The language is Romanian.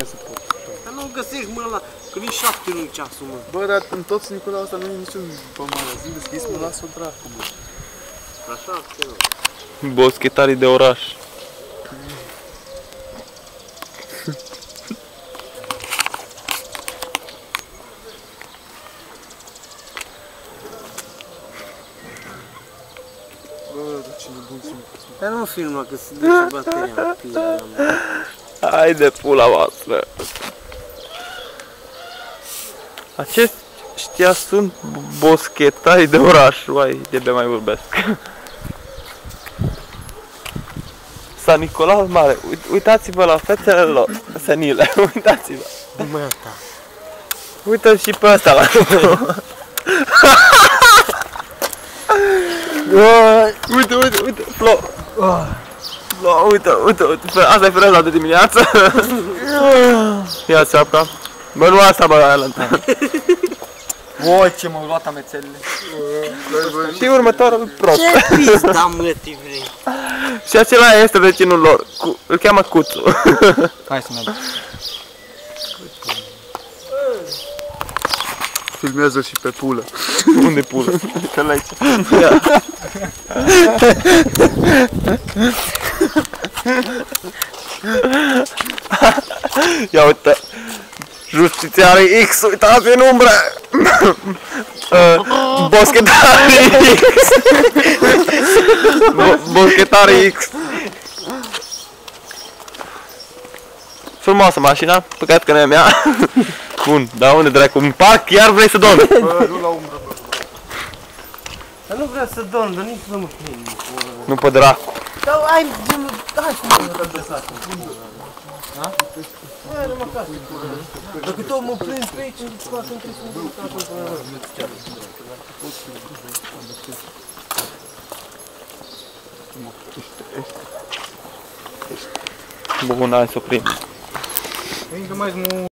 mai se pot. Dar nu găsești, mă, ăla, că vin 7 luni ceasul, mă. Bă, dar în toți Nicolau ăsta nu e niciun pe magazin deschis, mă las-o dracu, mă. Așa, că nu. Boschetarii de oraș. Bă, dar ce nebun sunt. Dar nu filma, că se duce bateria în pila mea. Haide, pula voastră! Aceștia sunt boschetari de oraș. Uai, de mai vorbesc. San Nicolau Mare. Uitați-vă la fețele lor senile. Uitați-vă. Nu mai asta. Uită și pe ăsta la Uite, uite, uite, Flo. Flo, uite, uite, uite. Asta e freza de dimineață. Ia țeapca. Bă, nu asta, bă, aia lăntă. Voi, ce m-au luat amețelele. Și următorul prost. Ce pizda, mă, te vrei? Și acela este vecinul lor. Îl cheamă Cuțu. Hai să mergem. Filmează și pe pulă. Unde pulă? Că-l aici. Ia uite. Justițiarii X, uitați în umbră! Boschetarii X! Boschetarii X! Frumoasă mașina, păcat că nu e a mea. Bun, dar unde dracu? În parc chiar vrei să dormi? Bă, nu la umbră, bă. Dar nu vreau să dorm, dar nici nu mă prind. Nu pe dracu. Dar hai, hai să mă dăm de sac. Hai, rămă acasă. Dacă tot mă prind pe aici, îmi scoate între să mă duc acolo până la Bun, hai să oprim. Încă mai